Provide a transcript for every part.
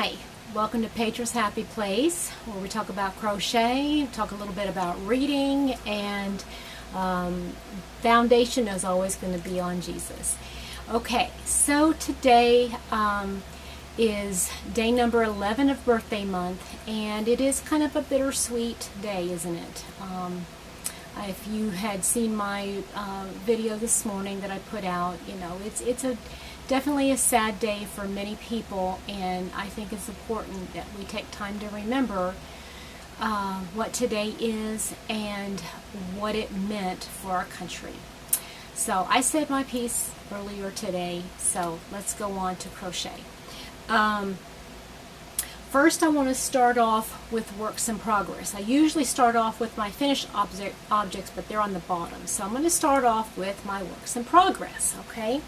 Hi, welcome to Petra's Happy Place, where we talk about crochet, talk a little bit about reading, and foundation is always going to be on Jesus. Okay, so today is day number 11 of birthday month, and it is kind of a bittersweet day, isn't it? If you had seen my video this morning that I put out, you know, it's definitely a sad day for many people, and I think it's important that we take time to remember what today is and what it meant for our country. So I said my piece earlier today, so let's go on to crochet. First, I want to start off with works in progress. I usually start off with my finished objects, but they're on the bottom. So I'm going to start off with my works in progress, okay?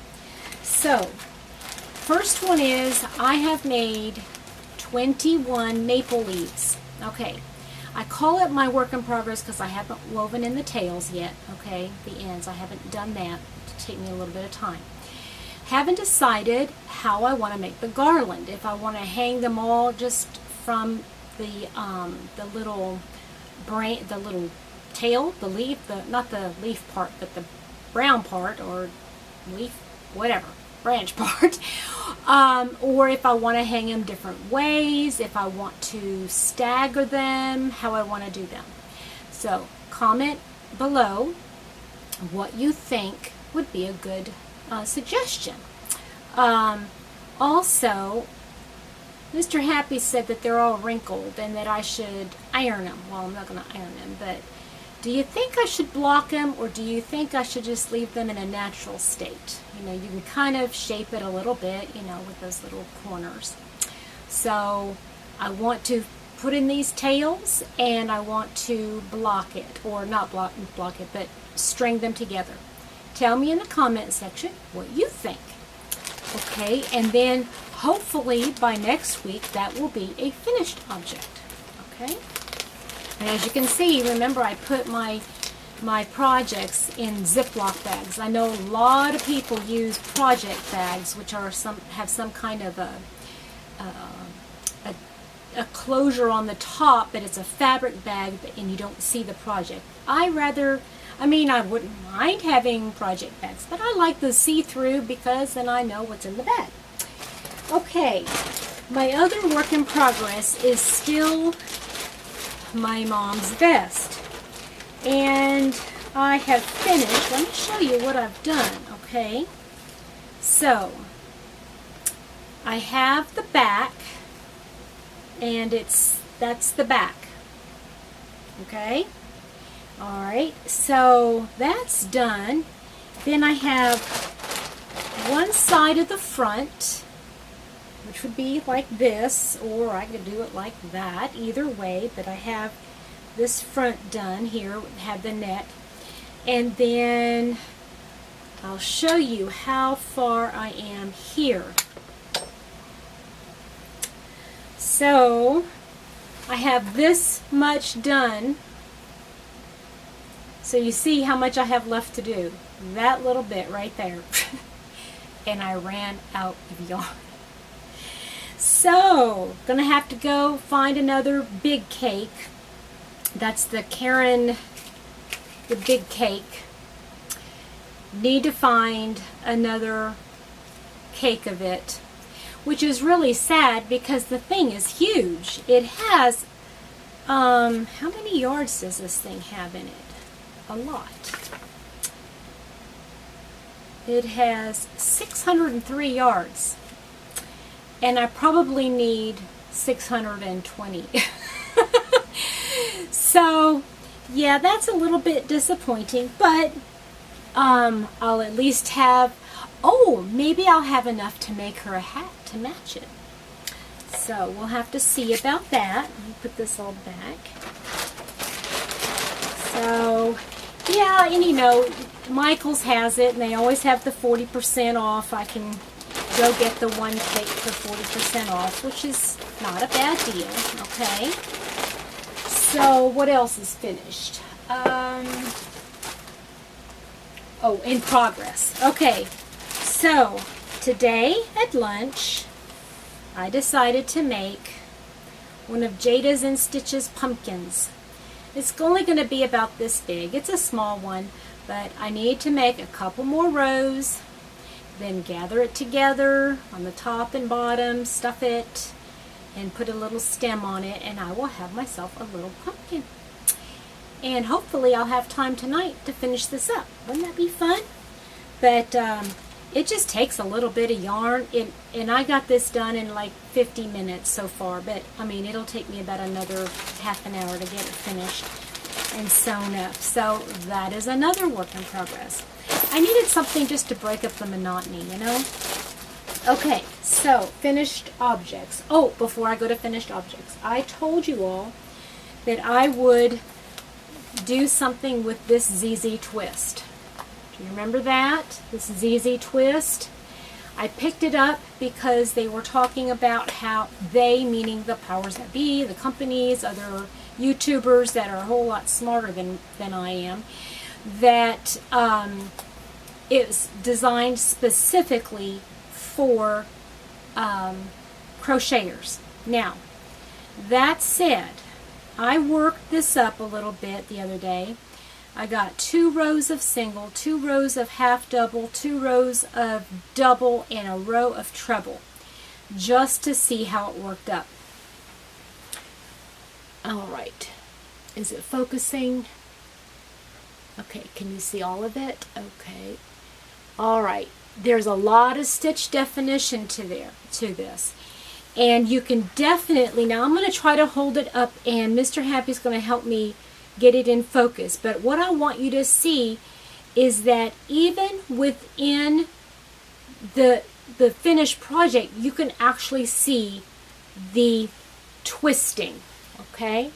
So, first one is I have made 21 maple leaves. Okay, I call it my work in progress because I haven't woven in the tails yet, okay, the ends. I haven't done that. It'll take me a little bit of time. Haven't decided how I want to make the garland. If I want to hang them all just from the little tail, the leaf, not the leaf part, but the brown part, or leaf, whatever, branch part, or if I want to hang them different ways, if I want to stagger them, how I want to do them. So comment below what you think would be a good suggestion. Also, Mr. Happy said that they're all wrinkled and that I should iron them. Well, I'm not going to iron them, but do you think I should block them, or do you think I should just leave them in a natural state? You know, you can kind of shape it a little bit, you know, with those little corners. So I want to put in these tails, and I want to block it, or not block it, but string them together. Tell me in the comment section what you think. Okay, and then hopefully by next week that will be a finished object. Okay, and as you can see, remember I put my projects in Ziploc bags. I know a lot of people use project bags, which are have some kind of a closure on the top, but it's a fabric bag, and you don't see the project. I wouldn't mind having project bags, but I like the see-through because then I know what's in the bag. Okay, my other work in progress is still my mom's vest. And I have finished. Let me show you what I've done, okay? So, I have the back, and that's the back. Okay? Alright, so that's done. Then I have one side of the front, which would be like this, or I could do it like that, either way, but I have this front done here, have the neck, and then I'll show you how far I am here. So I have this much done. So you see how much I have left to do. That little bit right there. And I ran out of yarn. So, gonna have to go find another big cake. That's the Karen, the big cake. Need to find another cake of it, which is really sad because the thing is huge. It has, how many yards does this thing have in it? A lot. It has 603 yards, and I probably need 620. So yeah, that's a little bit disappointing, but I'll at least have, maybe I'll have enough to make her a hat to match it. So we'll have to see about that. Let me put this all back. So yeah, and you know, Michael's has it, and they always have the 40% off. I can go get the one cake for 40% off, which is not a bad deal, okay? So, what else is finished? In progress. Okay, so today at lunch, I decided to make one of Jada's and Stitch's pumpkins. It's only going to be about this big. It's a small one, but I need to make a couple more rows, then gather it together on the top and bottom, stuff it, and put a little stem on it, and I will have myself a little pumpkin. And hopefully I'll have time tonight to finish this up. Wouldn't that be fun? But it just takes a little bit of yarn, and I got this done in like 50 minutes so far, but I mean it'll take me about another half an hour to get it finished and sewn up. So that is another work in progress. I needed something just to break up the monotony, you know? Okay, so finished objects. Oh, before I go to finished objects, I told you all that I would do something with this ZZ twist. Do you remember that? This ZZ twist? I picked it up because they were talking about how they, meaning the powers that be, the companies, other YouTubers that are a whole lot smarter than I am, that it's designed specifically for crocheters. Now, that said, I worked this up a little bit the other day. I got 2 rows of single, 2 rows of half double, 2 rows of double, and a row of treble, just to see how it worked up. All right, is it focusing? Okay, can you see all of it? Okay. All right, there's a lot of stitch definition to this. And you can definitely, now I'm going to try to hold it up, and Mr. Happy's going to help me get it in focus. But what I want you to see is that even within the finished project, you can actually see the twisting, okay?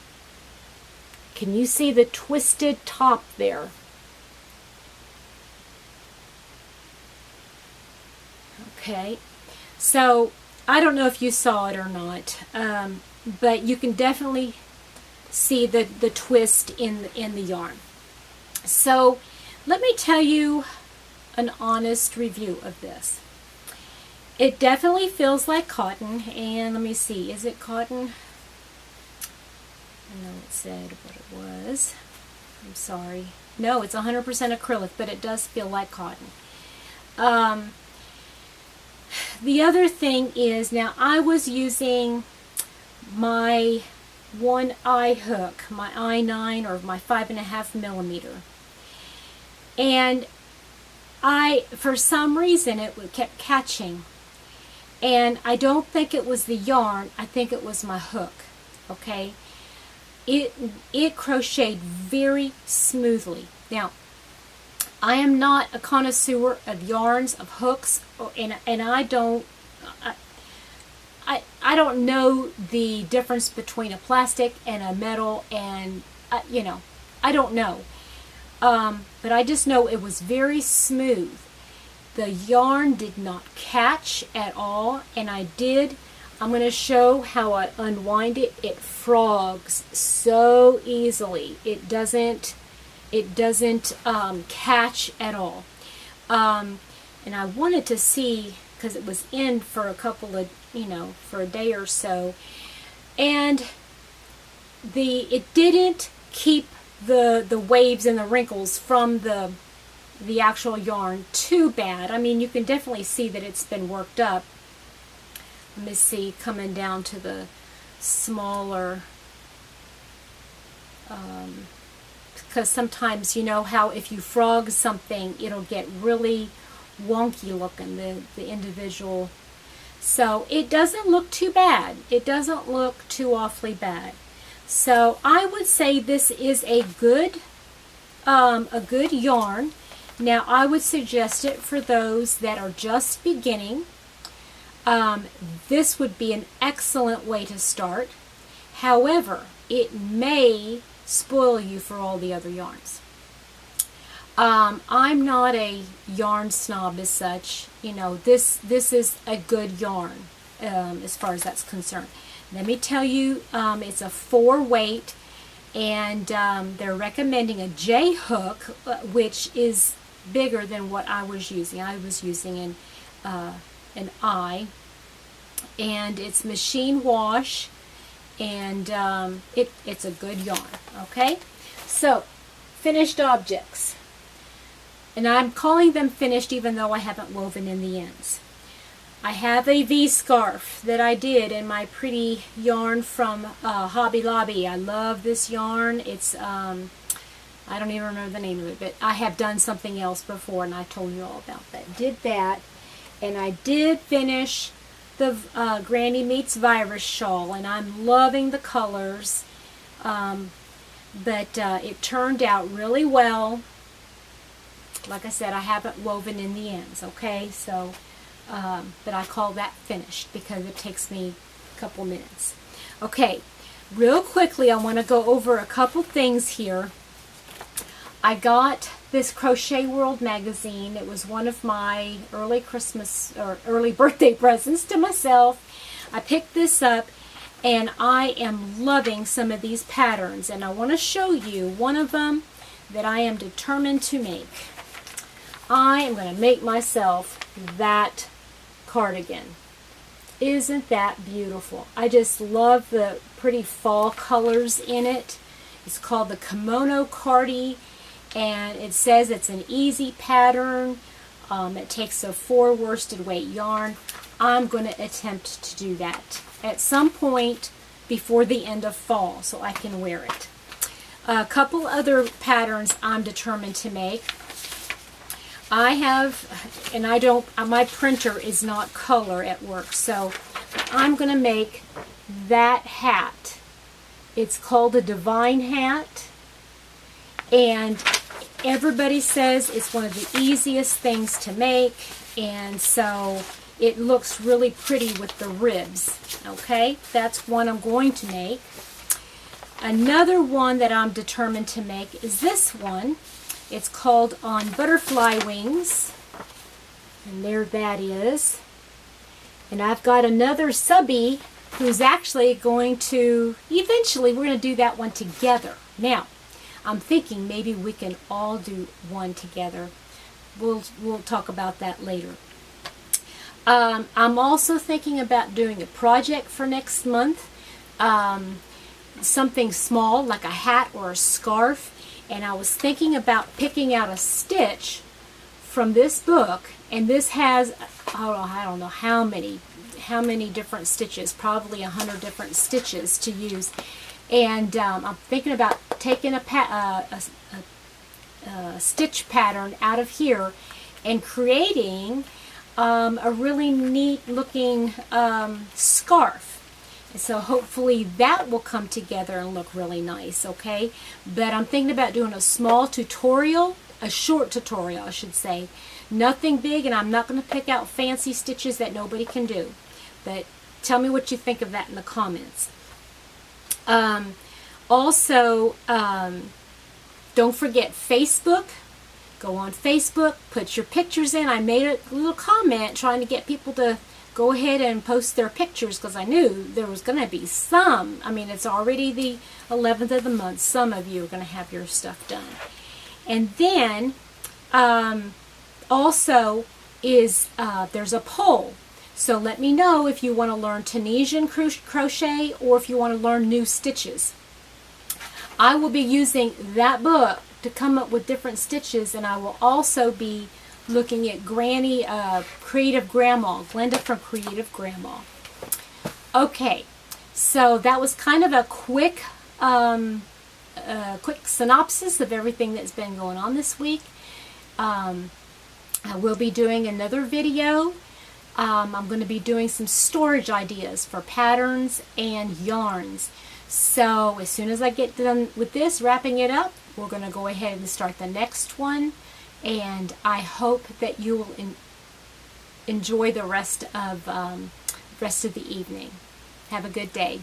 Can you see the twisted top there? Okay, so I don't know if you saw it or not, but you can definitely see the twist in the yarn. So let me tell you an honest review of this. It definitely feels like cotton, and let me see, is it cotton? I know it said what it was. I'm sorry. No, it's 100% acrylic, but it does feel like cotton. The other thing is, now I was using my 1-eye hook, my I-9 or my 5.5 millimeter, and for some reason it kept catching, and I don't think it was the yarn, I think it was my hook. Okay, it crocheted very smoothly. Now, I am not a connoisseur of yarns, of hooks, and I don't know the difference between a plastic and a metal, and you know, I don't know. But I just know it was very smooth. The yarn did not catch at all, and I'm going to show how I unwind it. It frogs so easily. It doesn't catch at all. And I wanted to see, because it was in for a couple of, for a day or so, and it didn't keep the waves and the wrinkles from the actual yarn too bad. I mean, you can definitely see that it's been worked up. Let me see, coming down to the smaller, because sometimes, you know how if you frog something, it'll get really wonky looking, the individual. So it doesn't look too bad. It doesn't look too awfully bad. So I would say this is a good yarn. Now I would suggest it for those that are just beginning. This would be an excellent way to start. However, it may spoil you for all the other yarns. I'm not a yarn snob as such. This is a good yarn as far as that's concerned. Let me tell you, it's a 4-weight, and they're recommending a J hook, which is bigger than what I was using. I was using an I, and it's machine wash, and it's a good yarn. Okay, so finished objects, and I'm calling them finished even though I haven't woven in the ends. I have a V-scarf that I did in my pretty yarn from Hobby Lobby. I love this yarn. It's I don't even remember the name of it, but I have done something else before, and I told you all about that. Did that, and I did finish the Granny Meets Virus shawl, and I'm loving the colors, but it turned out really well. Like I said, I haven't woven in the ends, okay? So, but I call that finished because it takes me a couple minutes. Okay, real quickly, I want to go over a couple things here. I got this Crochet World magazine. It was one of my early Christmas or early birthday presents to myself. I picked this up, and I am loving some of these patterns, and I want to show you one of them that I am determined to make. I am going to make myself that cardigan. Isn't that beautiful? I just love the pretty fall colors in it. It's called the Kimono Cardi, and it says it's an easy pattern. It takes a 4 worsted weight yarn. I'm going to attempt to do that at some point before the end of fall so I can wear it. A couple other patterns I'm determined to make. I have, and I don't, my printer is not color at work, so I'm going to make that hat. It's called a divine hat, and everybody says it's one of the easiest things to make, and so it looks really pretty with the ribs. Okay, that's one I'm going to make. Another one that I'm determined to make is this one. It's called On Butterfly Wings, and there that is. And I've got another subby who's actually going to, eventually we're going to do that one together. Now, I'm thinking maybe we can all do one together. We'll talk about that later. I'm also thinking about doing a project for next month. Something small like a hat or a scarf. And I was thinking about picking out a stitch from this book, and this has, I don't know how many different stitches, probably 100 different stitches to use. And I'm thinking about taking a stitch pattern out of here and creating a really neat looking scarf. So hopefully that will come together and look really nice, okay? But I'm thinking about doing a small tutorial, a short tutorial, I should say. Nothing big, and I'm not going to pick out fancy stitches that nobody can do. But tell me what you think of that in the comments. Also, don't forget Facebook. Go on Facebook, put your pictures in. I made a little comment trying to get people to go ahead and post their pictures because I knew there was going to be some. I mean, it's already the 11th of the month. Some of you are going to have your stuff done. And then also is there's a poll. So let me know if you want to learn Tunisian crochet or if you want to learn new stitches. I will be using that book to come up with different stitches, and I will also be looking at Granny Creative Grandma, Glenda from Creative Grandma. Okay, so that was kind of a quick synopsis of everything that's been going on this week. I will be doing another video. I'm going to be doing some storage ideas for patterns and yarns. So as soon as I get done with this, wrapping it up, we're going to go ahead and start the next one. And I hope that you will enjoy the rest of the evening. Have a good day.